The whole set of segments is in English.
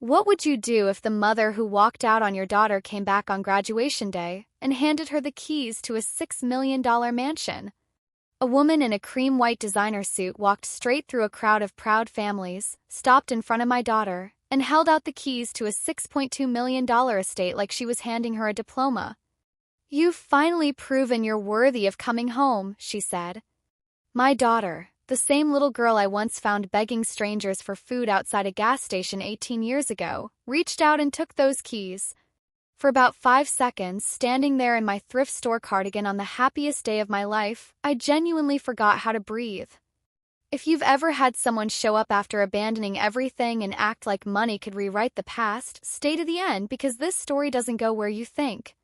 What would you do if the mother who walked out on your daughter came back on graduation day and handed her the keys to a $6 million mansion? A woman in a cream-white designer suit walked straight through a crowd of proud families, stopped in front of my daughter, and held out the keys to a $6.2 million estate like she was handing her a diploma. "You've finally proven you're worthy of coming home," she said. My daughter, the same little girl I once found begging strangers for food outside a gas station 18 years ago, reached out and took those keys. For about 5 seconds, standing there in my thrift store cardigan on the happiest day of my life, I genuinely forgot how to breathe. If you've ever had someone show up after abandoning everything and act like money could rewrite the past, stay to the end because this story doesn't go where you think.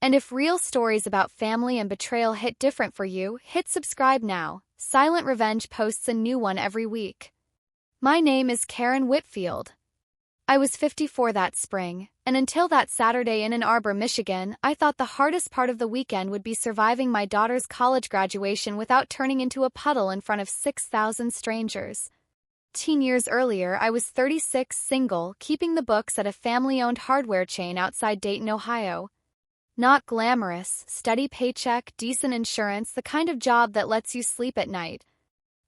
And if real stories about family and betrayal hit different for you, hit subscribe now. Silent Revenge posts a new one every week. My name is Karen Whitfield. I was 54 that spring, and until that Saturday in Ann Arbor, Michigan, I thought the hardest part of the weekend would be surviving my daughter's college graduation without turning into a puddle in front of 6,000 strangers. 10 years earlier, I was 36, single, keeping the books at a family-owned hardware chain outside Dayton, Ohio. Not glamorous, steady paycheck, decent insurance, the kind of job that lets you sleep at night.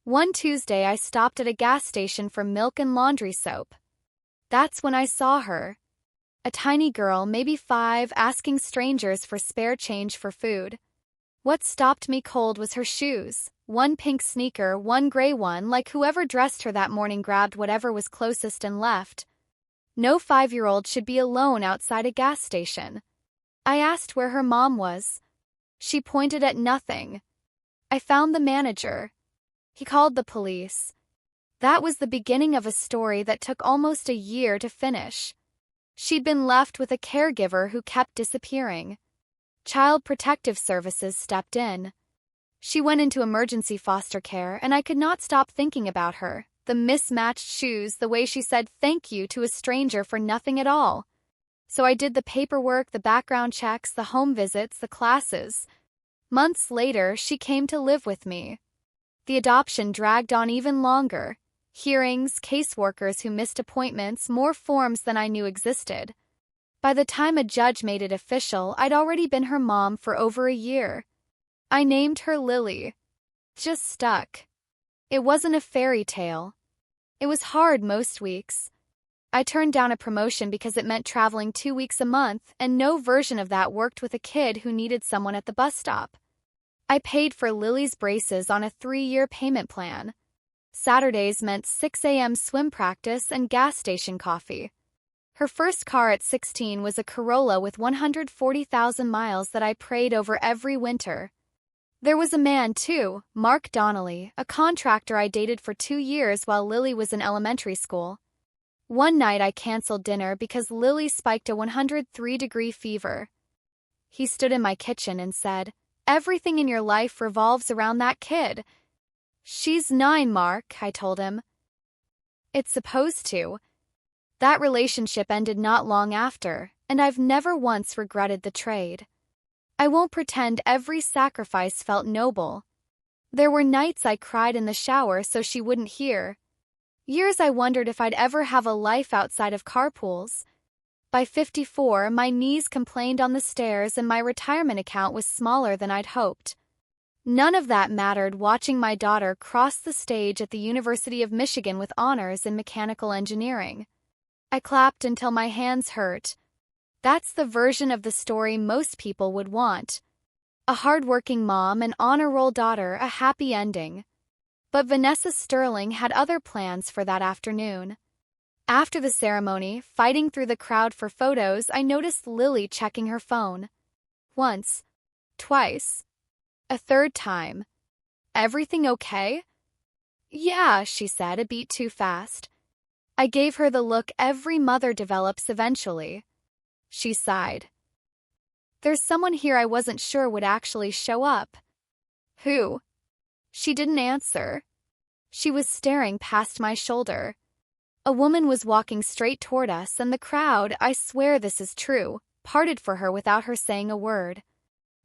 One Tuesday, I stopped at a gas station for milk and laundry soap. That's when I saw her. A tiny girl, maybe 5, asking strangers for spare change for food. What stopped me cold was her shoes. One pink sneaker, one gray one, like whoever dressed her that morning grabbed whatever was closest and left. No 5-year-old should be alone outside a gas station. I asked where her mom was. She pointed at nothing. I found the manager. He called the police. That was the beginning of a story that took almost a year to finish. She'd been left with a caregiver who kept disappearing. Child Protective Services stepped in. She went into emergency foster care, and I could not stop thinking about her. The mismatched shoes, the way she said thank you to a stranger for nothing at all. So I did the paperwork, the background checks, the home visits, the classes. Months later, she came to live with me. The adoption dragged on even longer. Hearings, caseworkers who missed appointments, more forms than I knew existed. By the time a judge made it official, I'd already been her mom for over a year. I named her Lily. Just stuck. It wasn't a fairy tale. It was hard most weeks. I turned down a promotion because it meant traveling 2 weeks a month, and no version of that worked with a kid who needed someone at the bus stop. I paid for Lily's braces on a 3-year payment plan. Saturdays meant 6 a.m. swim practice and gas station coffee. Her first car at 16 was a Corolla with 140,000 miles that I prayed over every winter. There was a man, too, Mark Donnelly, a contractor I dated for 2 years while Lily was in elementary school. One night I canceled dinner because Lily spiked a 103-degree fever. He stood in my kitchen and said, "Everything in your life revolves around that kid." "She's 9, Mark," I told him. "It's supposed to." That relationship ended not long after, and I've never once regretted the trade. I won't pretend every sacrifice felt noble. There were nights I cried in the shower so she wouldn't hear. Years I wondered if I'd ever have a life outside of carpools. By 54, my knees complained on the stairs and my retirement account was smaller than I'd hoped. None of that mattered watching my daughter cross the stage at the University of Michigan with honors in mechanical engineering. I clapped until my hands hurt. That's the version of the story most people would want. A hardworking mom, an honor roll daughter, a happy ending. But Vanessa Sterling had other plans for that afternoon. After the ceremony, fighting through the crowd for photos, I noticed Lily checking her phone. Once. Twice. A third time. "Everything okay?" "Yeah," she said, a beat too fast. I gave her the look every mother develops eventually. She sighed. "There's someone here I wasn't sure would actually show up." "Who?" She didn't answer. She was staring past my shoulder. A woman was walking straight toward us, and the crowd, I swear this is true, parted for her without her saying a word.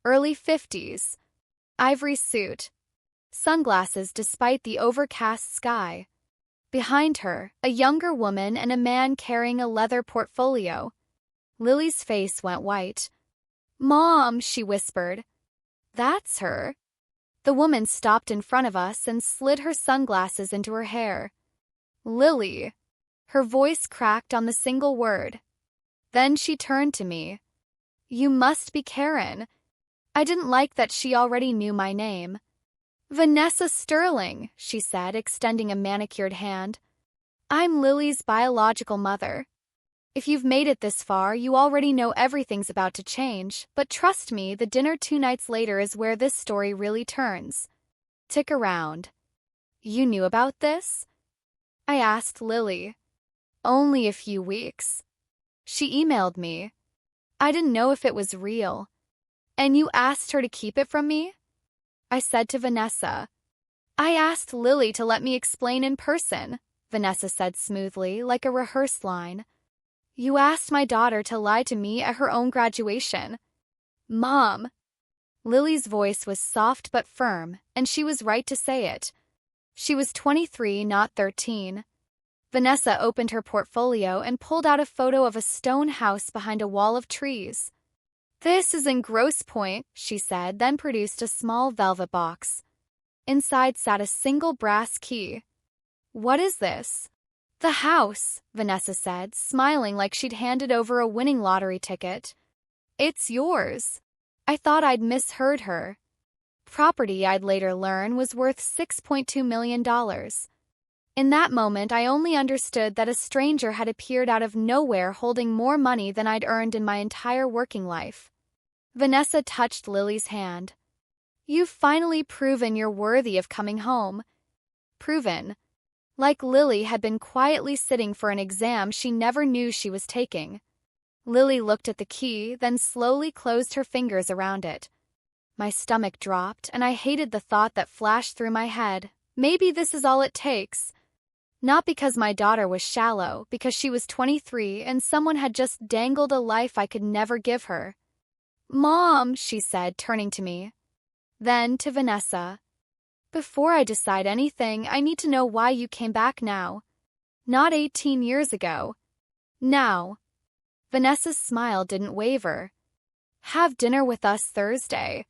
Early 50s. Ivory suit. Sunglasses despite the overcast sky. Behind her, a younger woman and a man carrying a leather portfolio. Lily's face went white. "Mom," she whispered. "That's her." The woman stopped in front of us and slid her sunglasses into her hair. "Lily." Her voice cracked on the single word. Then she turned to me. "You must be Karen." I didn't like that she already knew my name. "Vanessa Sterling," she said, extending a manicured hand. "I'm Lily's biological mother. If you've made it this far, you already know everything's about to change, but trust me, the dinner 2 nights later is where this story really turns. Stick around." "You knew about this?" I asked Lily. "Only a few weeks. She emailed me. I didn't know if it was real." "And you asked her to keep it from me?" I said to Vanessa. "I asked Lily to let me explain in person," Vanessa said smoothly, like a rehearsed line. "You asked my daughter to lie to me at her own graduation." "Mom." Lily's voice was soft but firm, and she was right to say it. She was 23, not 13. Vanessa opened her portfolio and pulled out a photo of a stone house behind a wall of trees. "This is in Grosse Pointe," she said, then produced a small velvet box. Inside sat a single brass key. "What is this?" "The house," Vanessa said, smiling like she'd handed over a winning lottery ticket. "It's yours." I thought I'd misheard her. Property, I'd later learn, was worth $6.2 million. In that moment, I only understood that a stranger had appeared out of nowhere holding more money than I'd earned in my entire working life. Vanessa touched Lily's hand. "You've finally proven you're worthy of coming home." Proven. Like Lily had been quietly sitting for an exam she never knew she was taking. Lily looked at the key, then slowly closed her fingers around it. My stomach dropped, and I hated the thought that flashed through my head. Maybe this is all it takes. Not because my daughter was shallow, because she was 23 and someone had just dangled a life I could never give her. "Mom," she said, turning to me. Then to Vanessa. "Before I decide anything, I need to know why you came back now. Not 18 years ago. Now." Vanessa's smile didn't waver. "Have dinner with us Thursday.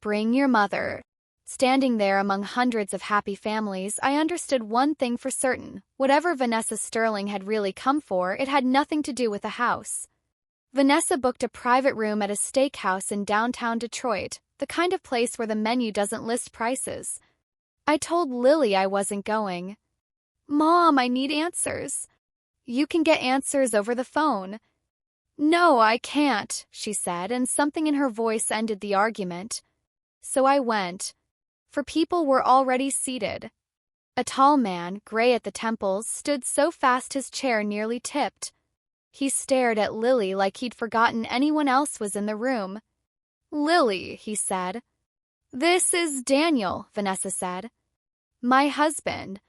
Bring your mother." Standing there among hundreds of happy families, I understood one thing for certain. Whatever Vanessa Sterling had really come for, it had nothing to do with a house. Vanessa booked a private room at a steakhouse in downtown Detroit, the kind of place where the menu doesn't list prices. I told Lily I wasn't going. "Mom, I need answers." "You can get answers over the phone." "No, I can't," she said, and something in her voice ended the argument. So I went. For people were already seated. A tall man, gray at the temples, stood so fast his chair nearly tipped. He stared at Lily like he'd forgotten anyone else was in the room. "Lily," he said. "This is Daniel," Vanessa said. "My husband."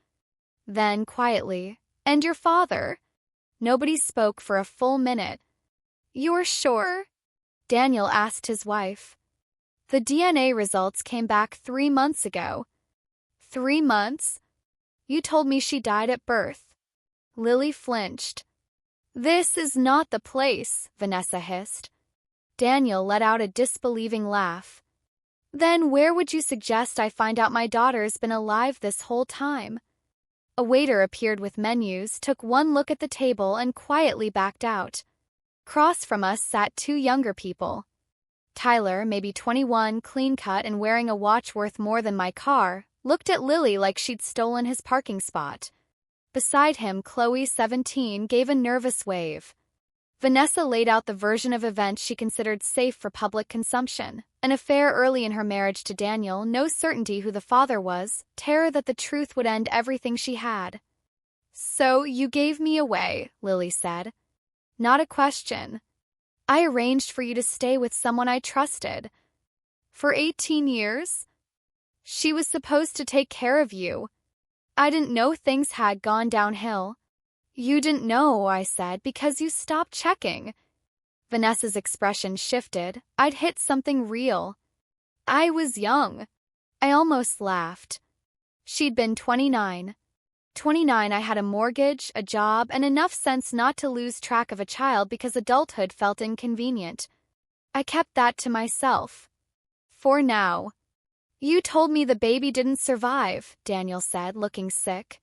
Then, quietly, "And your father?" Nobody spoke for a full minute. "You're sure?" Daniel asked his wife. "The DNA results came back 3 months ago." 3 months? You told me she died at birth." Lily flinched. "This is not the place," Vanessa hissed. Daniel let out a disbelieving laugh. "Then where would you suggest I find out my daughter's been alive this whole time?" A waiter appeared with menus, took one look at the table, and quietly backed out. Across from us sat 2 younger people. Tyler, maybe 21, clean-cut and wearing a watch worth more than my car, looked at Lily like she'd stolen his parking spot. Beside him, Chloe, 17, gave a nervous wave. Vanessa laid out the version of events she considered safe for public consumption. An affair early in her marriage to Daniel, no certainty who the father was, terror that the truth would end everything she had. "So you gave me away," Lily said. "Not a question. I arranged for you to stay with someone I trusted. For 18 years? She was supposed to take care of you. I didn't know things had gone downhill." "You didn't know," I said, "because you stopped checking." Vanessa's expression shifted. I'd hit something real. I was young. I almost laughed. She'd been 29. 29, I had a mortgage, a job, and enough sense not to lose track of a child because adulthood felt inconvenient. I kept that to myself. For now. You told me the baby didn't survive, Daniel said, looking sick.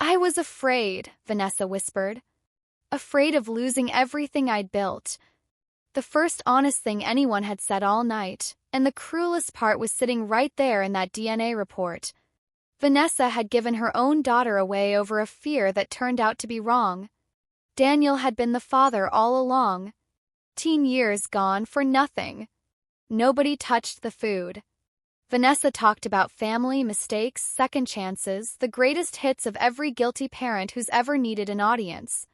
I was afraid, Vanessa whispered. Afraid of losing everything I'd built. The first honest thing anyone had said all night, and the cruelest part was sitting right there in that DNA report. Vanessa had given her own daughter away over a fear that turned out to be wrong. Daniel had been the father all along. Teen years gone for nothing. Nobody touched the food. Vanessa talked about family, mistakes, second chances, the greatest hits of every guilty parent who's ever needed an audience.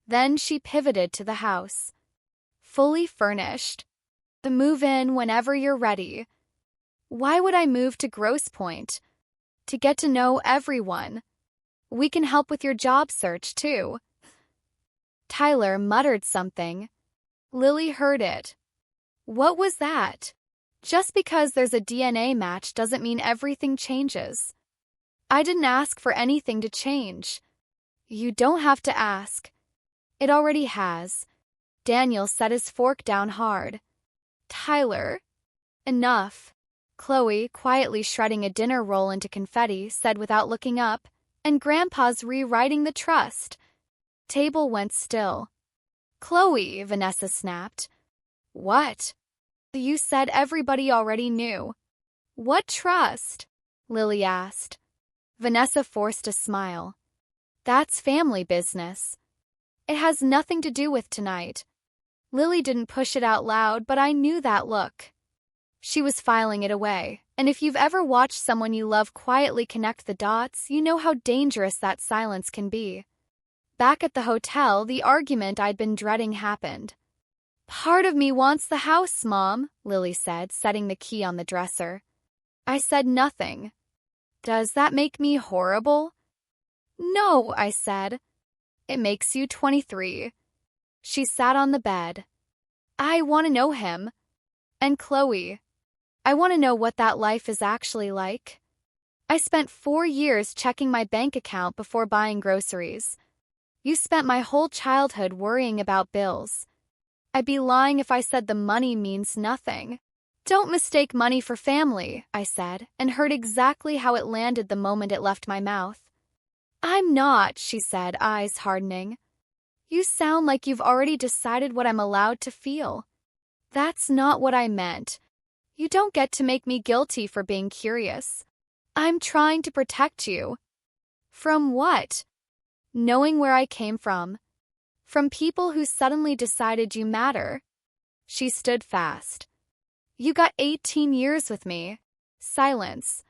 Then she pivoted to the house. Fully furnished. The move in whenever you're ready. Why would I move to Grosse Pointe? To get to know everyone. We can help with your job search, too. Tyler muttered something. Lily heard it. What was that? Just because there's a DNA match doesn't mean everything changes. I didn't ask for anything to change. You don't have to ask. It already has. Daniel set his fork down hard. Tyler. Enough. Chloe, quietly shredding a dinner roll into confetti, said without looking up, and Grandpa's rewriting the trust. Table went still. Chloe, Vanessa snapped. What? You said everybody already knew. What trust? Lily asked. Vanessa forced a smile. That's family business. It has nothing to do with tonight. Lily didn't push it out loud, but I knew that look. She was filing it away, and if you've ever watched someone you love quietly connect the dots, you know how dangerous that silence can be. Back at the hotel, the argument I'd been dreading happened. Part of me wants the house, Mom, Lily said, setting the key on the dresser. I said nothing. Does that make me horrible? No, I said. It makes you 23. She sat on the bed. I want to know him. And Chloe. I want to know what that life is actually like. I spent 4 years checking my bank account before buying groceries. You spent my whole childhood worrying about bills. I'd be lying if I said the money means nothing. Don't mistake money for family, I said, and heard exactly how it landed the moment it left my mouth. I'm not, she said, eyes hardening. You sound like you've already decided what I'm allowed to feel. That's not what I meant. You don't get to make me guilty for being curious. I'm trying to protect you. From what? Knowing where I came from. From people who suddenly decided you matter. She stood fast. You got 18 years with me. Silence.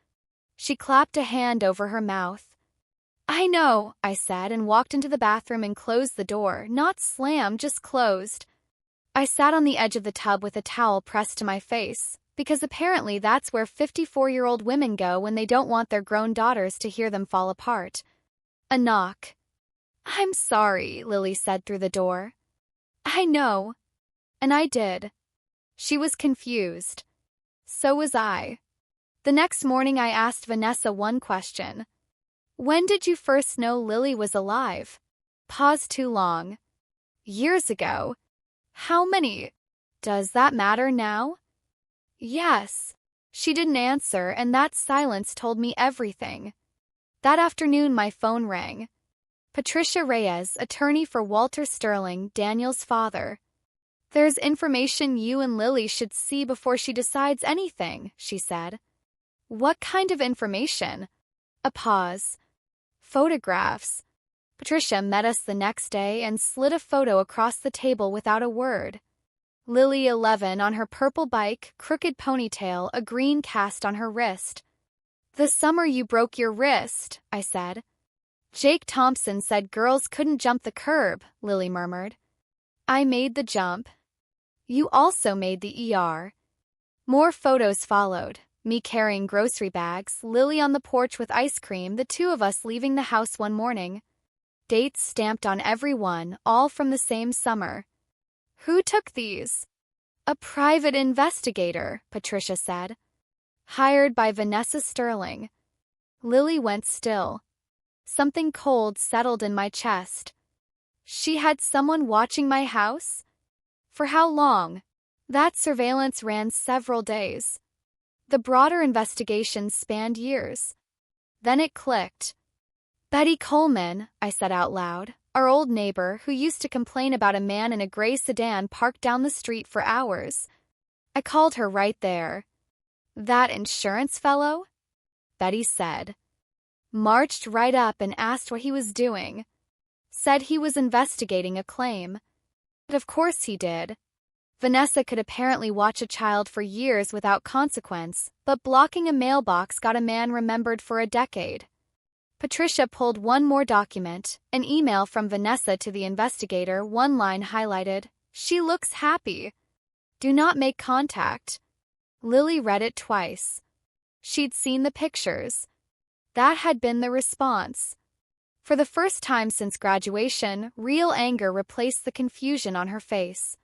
She clapped a hand over her mouth. I know, I said, and walked into the bathroom and closed the door. Not slammed, just closed. I sat on the edge of the tub with a towel pressed to my face, because apparently that's where 54-year-old women go when they don't want their grown daughters to hear them fall apart. A knock. I'm sorry, Lily said through the door. I know. And I did. She was confused. So was I. The next morning I asked Vanessa one question. When did you first know Lily was alive? Pause too long. Years ago. How many? Does that matter now? Yes. She didn't answer, and that silence told me everything. That afternoon my phone rang. Patricia Reyes, attorney for Walter Sterling, Daniel's father. There's information you and Lily should see before she decides anything, she said. What kind of information? A pause. Photographs. Patricia met us the next day and slid a photo across the table without a word. Lily 11 on her purple bike, crooked ponytail, a green cast on her wrist. The summer you broke your wrist, I said. Jake Thompson said girls couldn't jump the curb, Lily murmured. I made the jump. You also made the ER. More photos followed. Me carrying grocery bags, Lily on the porch with ice cream, the two of us leaving the house one morning. Dates stamped on every one, all from the same summer. Who took these? A private investigator, Patricia said. Hired by Vanessa Sterling. Lily went still. Something cold settled in my chest. She had someone watching my house? For how long? That surveillance ran several days. The broader investigation spanned years. Then it clicked. Betty Coleman, I said out loud, our old neighbor who used to complain about a man in a gray sedan parked down the street for hours. I called her right there. That insurance fellow? Betty said. Marched right up and asked what he was doing. Said he was investigating a claim. But of course he did. Vanessa could apparently watch a child for years without consequence, but blocking a mailbox got a man remembered for a decade. Patricia pulled one more document, an email from Vanessa to the investigator, one line highlighted. She looks happy. Do not make contact. Lily read it twice. She'd seen the pictures. That had been the response. For the first time since graduation, real anger replaced the confusion on her face.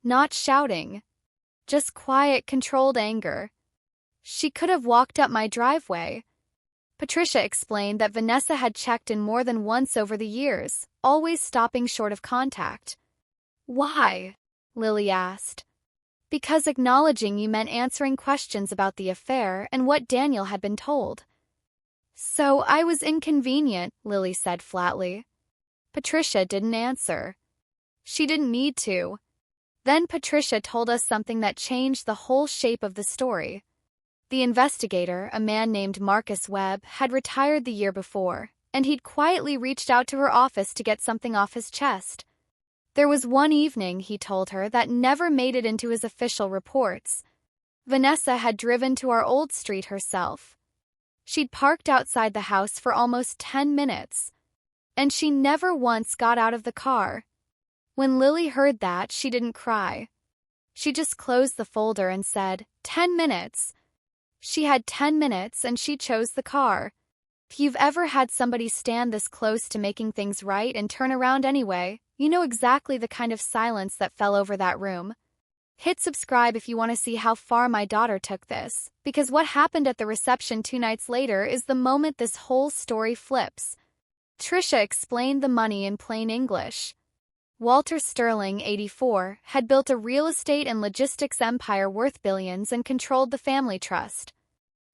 Not shouting. Just quiet, controlled anger. She could have walked up my driveway. Patricia explained that Vanessa had checked in more than once over the years, always stopping short of contact. Why? Lily asked. Because acknowledging you meant answering questions about the affair and what Daniel had been told. So I was inconvenient, Lily said flatly. Patricia didn't answer. She didn't need to. Then Patricia told us something that changed the whole shape of the story. The investigator, a man named Marcus Webb, had retired the year before, and he'd quietly reached out to her office to get something off his chest. There was one evening, he told her, that never made it into his official reports. Vanessa had driven to our old street herself. She'd parked outside the house for almost 10 minutes, and she never once got out of the car. When Lily heard that, she didn't cry. She just closed the folder and said, 10 minutes. She had 10 minutes and she chose the car. If you've ever had somebody stand this close to making things right and turn around anyway, you know exactly the kind of silence that fell over that room. Hit subscribe if you want to see how far my daughter took this, because what happened at the reception 2 nights later is the moment this whole story flips. Trisha explained the money in plain English. Walter Sterling, 84, had built a real estate and logistics empire worth billions and controlled the family trust.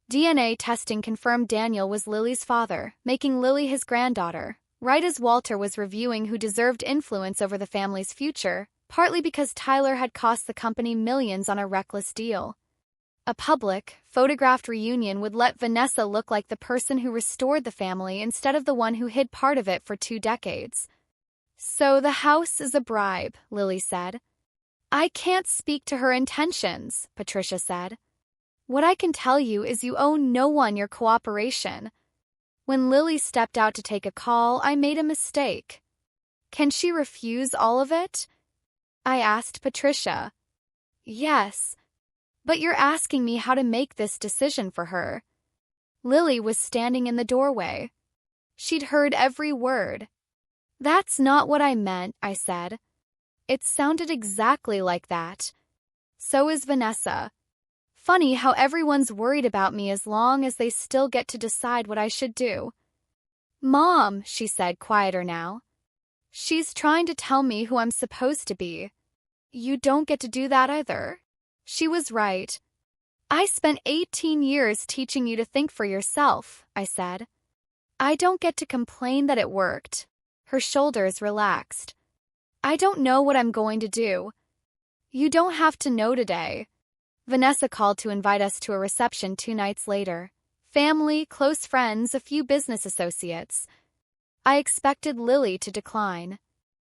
DNA testing confirmed Daniel was Lily's father, making Lily his granddaughter, right as Walter was reviewing who deserved influence over the family's future, partly because Tyler had cost the company millions on a reckless deal. A public, photographed reunion would let Vanessa look like the person who restored the family instead of the one who hid part of it for 2 decades. So the house is a bribe, Lily said. I can't speak to her intentions, Patricia said. What I can tell you is you owe no one your cooperation. When Lily stepped out to take a call, I made a mistake. Can she refuse all of it? I asked Patricia. Yes, but you're asking me how to make this decision for her. Lily was standing in the doorway. She'd heard every word. That's not what I meant, I said. It sounded exactly like that. So is Vanessa. Funny how everyone's worried about me as long as they still get to decide what I should do. Mom, she said, quieter now. She's trying to tell me who I'm supposed to be. You don't get to do that either. She was right. I spent 18 years teaching you to think for yourself, I said. I don't get to complain that it worked. Her shoulders relaxed. I don't know what I'm going to do. You don't have to know today. Vanessa called to invite us to a reception 2 nights later. Family, close friends, a few business associates. I expected Lily to decline.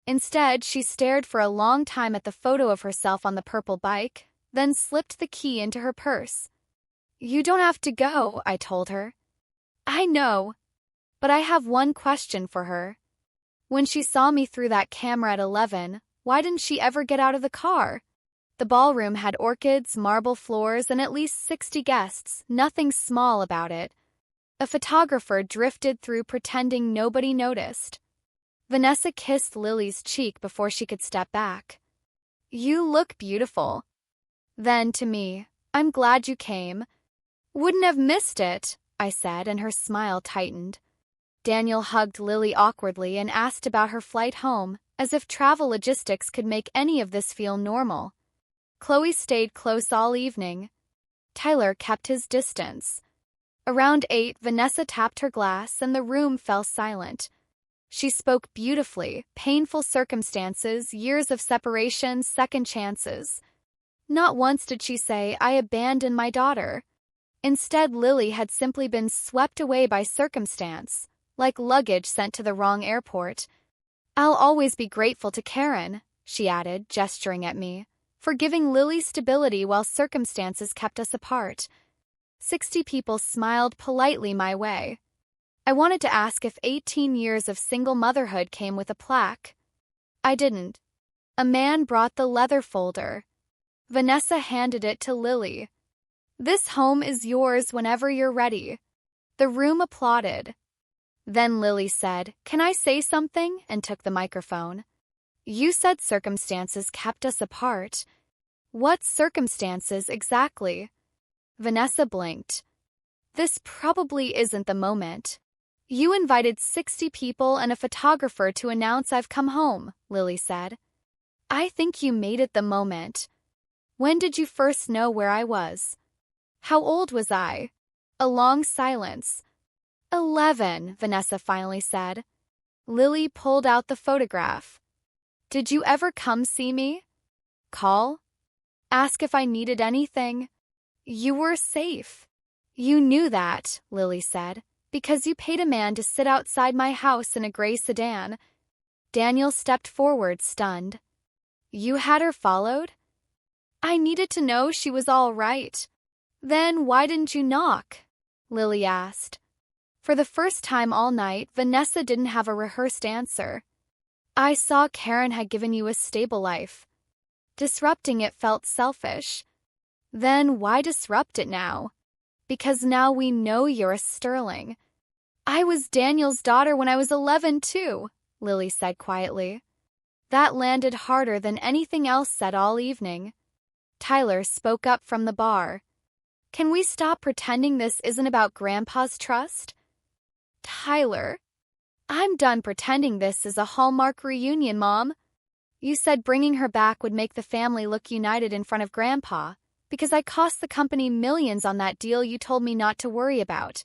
Instead, she stared for a long time at the photo of herself on the purple bike, then slipped the key into her purse. You don't have to go, I told her. I know, but I have one question for her. When she saw me through that camera at 11, why didn't she ever get out of the car? The ballroom had orchids, marble floors, and at least 60 guests, nothing small about it. A photographer drifted through pretending nobody noticed. Vanessa kissed Lily's cheek before she could step back. You look beautiful. Then to me, I'm glad you came. Wouldn't have missed it, I said, and her smile tightened. Daniel hugged Lily awkwardly and asked about her flight home, as if travel logistics could make any of this feel normal. Chloe stayed close all evening. Tyler kept his distance. Around 8, Vanessa tapped her glass and the room fell silent. She spoke beautifully, painful circumstances, years of separation, second chances. Not once did she say, "I abandoned my daughter." Instead, Lily had simply been swept away by circumstance, like luggage sent to the wrong airport. "I'll always be grateful to Karen," she added, gesturing at me, "for giving Lily stability while circumstances kept us apart." 60 people smiled politely my way. I wanted to ask if 18 years of single motherhood came with a plaque. I didn't. A man brought the leather folder. Vanessa handed it to Lily. "This home is yours whenever you're ready." The room applauded. Then Lily said, "Can I say something?" and took the microphone. "You said circumstances kept us apart. What circumstances exactly?" Vanessa blinked. "This probably isn't the moment. You invited 60 people and a photographer to announce I've come home," Lily said. "I think you made it the moment. When did you first know where I was?" "How old was I?" A long silence. 11, Vanessa finally said. Lily pulled out the photograph. "Did you ever come see me? Call? Ask if I needed anything? You were safe." "You knew that," Lily said, "because you paid a man to sit outside my house in a gray sedan." Daniel stepped forward, stunned. "You had her followed?" "I needed to know she was all right." "Then why didn't you knock?" Lily asked. For the first time all night, Vanessa didn't have a rehearsed answer. "I saw Karen had given you a stable life. Disrupting it felt selfish." "Then why disrupt it now?" "Because now we know you're a Sterling." "I was Daniel's daughter when I was 11 too," Lily said quietly. That landed harder than anything else said all evening. Tyler spoke up from the bar. "Can we stop pretending this isn't about Grandpa's trust?" "Tyler, I'm done pretending this is a Hallmark reunion, Mom. You said bringing her back would make the family look united in front of Grandpa, because I cost the company millions on that deal you told me not to worry about."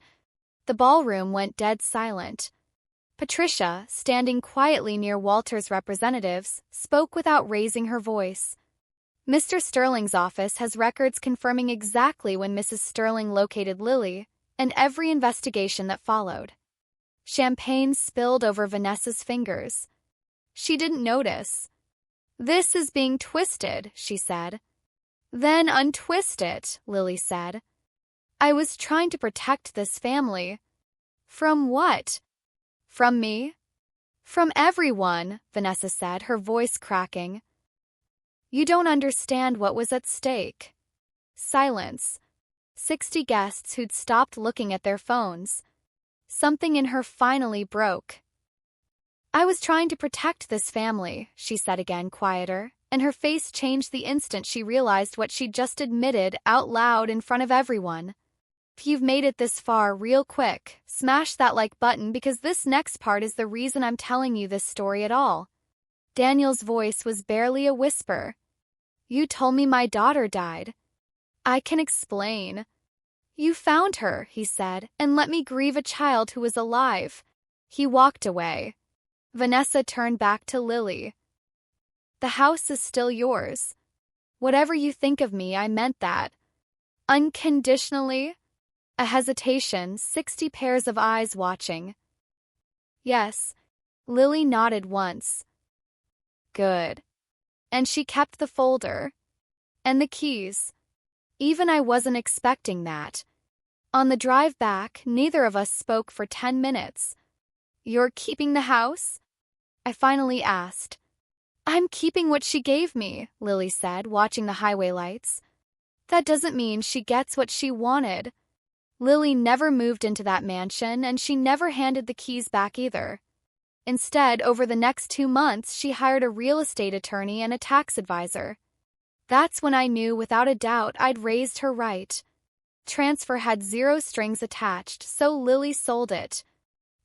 The ballroom went dead silent. Patricia, standing quietly near Walter's representatives, spoke without raising her voice. "Mr. Sterling's office has records confirming exactly when Mrs. Sterling located Lily, and every investigation that followed." Champagne spilled over Vanessa's fingers. She didn't notice. "This is being twisted," she said. "Then untwist it," Lily said. "I was trying to protect this family." "From what?" "From me?" "From everyone," Vanessa said, her voice cracking. "You don't understand what was at stake." Silence. 60 guests who'd stopped looking at their phones. Something in her finally broke. "I was trying to protect this family," she said again, quieter, and her face changed the instant she realized what she'd just admitted out loud in front of everyone. If you've made it this far real quick, smash that like button because this next part is the reason I'm telling you this story at all. Daniel's voice was barely a whisper. "You told me my daughter died." "I can explain." "You found her," he said, "and let me grieve a child who was alive." He walked away. Vanessa turned back to Lily. "The house is still yours. Whatever you think of me, I meant that." "Unconditionally?" A hesitation, 60 pairs of eyes watching. "Yes." Lily nodded once. "Good." And she kept the folder. And the keys. Even I wasn't expecting that. On the drive back, neither of us spoke for 10 minutes. "You're keeping the house?" I finally asked. "I'm keeping what she gave me," Lily said, watching the highway lights. "That doesn't mean she gets what she wanted." Lily never moved into that mansion, and she never handed the keys back either. Instead, over the next 2 months, she hired a real estate attorney and a tax advisor. That's when I knew without a doubt I'd raised her right. Transfer had 0 strings attached, so Lily sold it.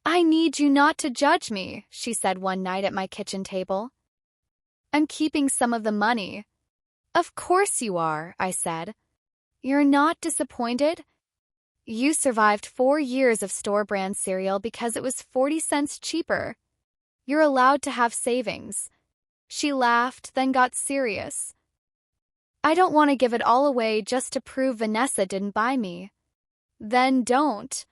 I need you not to judge me, she said one night at my kitchen table. I'm keeping some of the money. Of course you are, I said. You're not disappointed? You survived 4 years of store-brand cereal because it was 40 cents cheaper. You're allowed to have savings. She laughed, then got serious. I don't want to give it all away just to prove Vanessa didn't buy me. Then don't.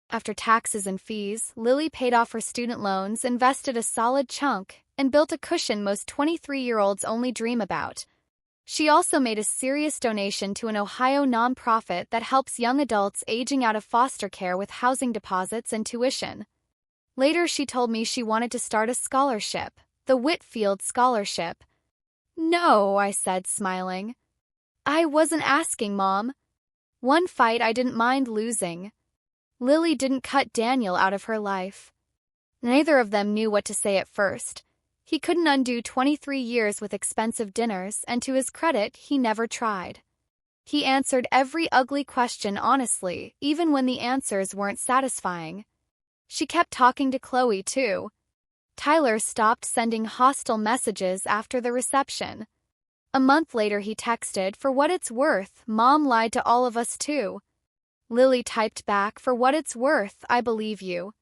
After taxes and fees, Lily paid off her student loans, invested a solid chunk, and built a cushion most 23-year-olds only dream about. She also made a serious donation to an Ohio nonprofit that helps young adults aging out of foster care with housing deposits and tuition. Later, she told me she wanted to start a scholarship, the Whitfield Scholarship. No, I said, smiling. I wasn't asking, Mom. One fight I didn't mind losing. Lily didn't cut Daniel out of her life. Neither of them knew what to say at first. He couldn't undo 23 years with expensive dinners, and to his credit, he never tried. He answered every ugly question honestly, even when the answers weren't satisfying. She kept talking to Chloe, too. Tyler stopped sending hostile messages after the reception. A month later he texted, "For what it's worth, Mom lied to all of us too." Lily typed back, "For what it's worth, I believe you."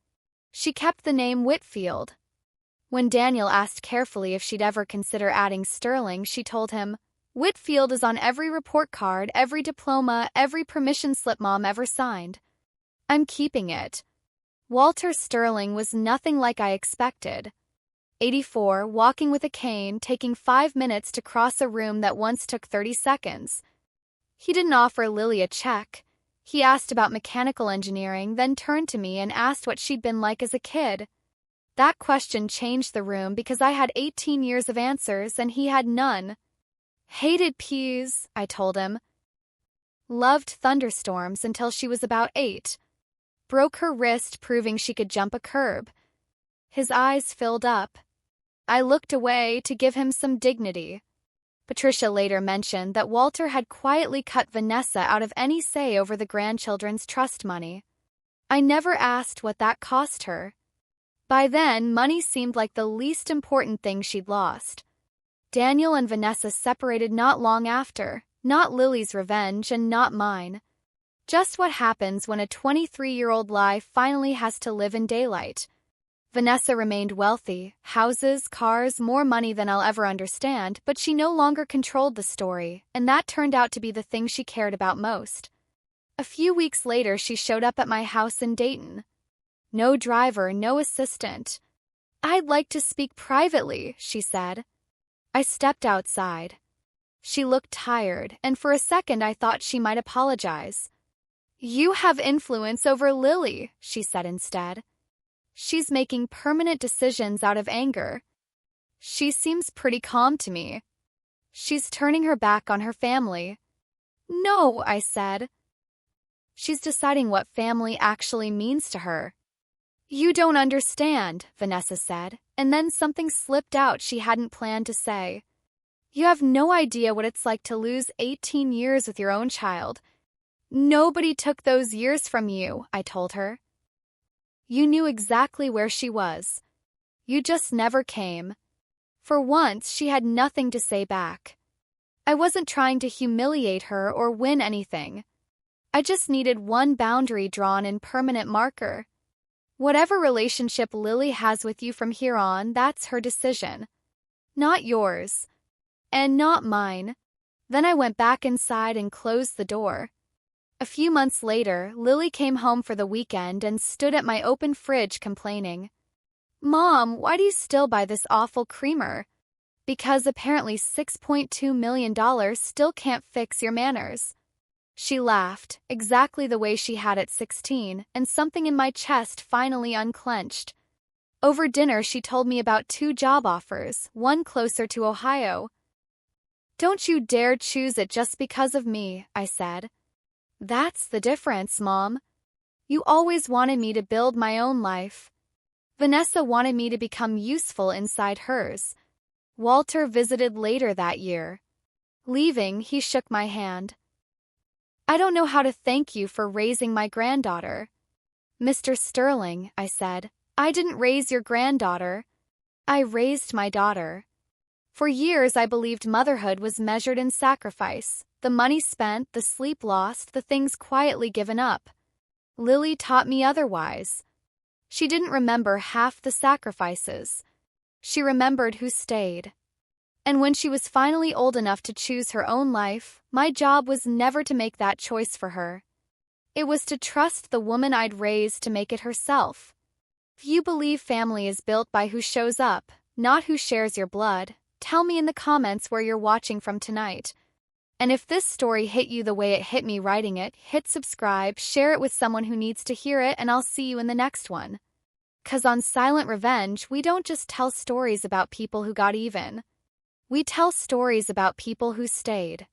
She kept the name Whitfield. When Daniel asked carefully if she'd ever consider adding Sterling, she told him, "Whitfield is on every report card, every diploma, every permission slip Mom ever signed. I'm keeping it." Walter Sterling was nothing like I expected. 84, walking with a cane, taking 5 minutes to cross a room that once took 30 seconds. He didn't offer Lily a check. He asked about mechanical engineering, then turned to me and asked what she'd been like as a kid. That question changed the room because I had 18 years of answers and he had none. Hated peas, I told him. Loved thunderstorms until she was about 8. Broke her wrist proving she could jump a curb. His eyes filled up. I looked away to give him some dignity. Patricia later mentioned that Walter had quietly cut Vanessa out of any say over the grandchildren's trust money. I never asked what that cost her. By then, money seemed like the least important thing she'd lost. Daniel and Vanessa separated not long after, not Lily's revenge and not mine. Just what happens when a 23-year-old lie finally has to live in daylight. Vanessa remained wealthy, houses, cars, more money than I'll ever understand, but she no longer controlled the story, and that turned out to be the thing she cared about most. A few weeks later, she showed up at my house in Dayton. No driver, no assistant. "I'd like to speak privately," she said. I stepped outside. She looked tired, and for a second I thought she might apologize. "You have influence over Lily," she said instead. "She's making permanent decisions out of anger. She seems pretty calm to me. She's turning her back on her family." "No," I said. "She's deciding what family actually means to her." "You don't understand," Vanessa said, and then something slipped out she hadn't planned to say. "You have no idea what it's like to lose 18 years with your own child. Nobody took those years from you," I told her. "You knew exactly where she was. You just never came." For once, she had nothing to say back. I wasn't trying to humiliate her or win anything. I just needed one boundary drawn in permanent marker. Whatever relationship Lily has with you from here on, that's her decision. Not yours. And not mine. Then I went back inside and closed the door. A few months later, Lily came home for the weekend and stood at my open fridge complaining. "Mom, why do you still buy this awful creamer?" "Because apparently $6.2 million still can't fix your manners." She laughed, exactly the way she had at 16, and something in my chest finally unclenched. Over dinner, she told me about 2 job offers, one closer to Ohio. "Don't you dare choose it just because of me," I said. "That's the difference, Mom. You always wanted me to build my own life. Vanessa wanted me to become useful inside hers." Walter visited later that year. Leaving, he shook my hand. "I don't know how to thank you for raising my granddaughter." "Mr. Sterling," I said, I didn't raise your granddaughter. I raised my daughter. For years, I believed motherhood was measured in sacrifice, the money spent, the sleep lost, the things quietly given up. Lily taught me otherwise. She didn't remember half the sacrifices. She remembered who stayed. And when she was finally old enough to choose her own life, my job was never to make that choice for her. It was to trust the woman I'd raised to make it herself. If you believe family is built by who shows up, not who shares your blood, tell me in the comments where you're watching from tonight. And if this story hit you the way it hit me writing it, hit subscribe, share it with someone who needs to hear it, and I'll see you in the next one. 'Cause on Silent Revenge, we don't just tell stories about people who got even. We tell stories about people who stayed.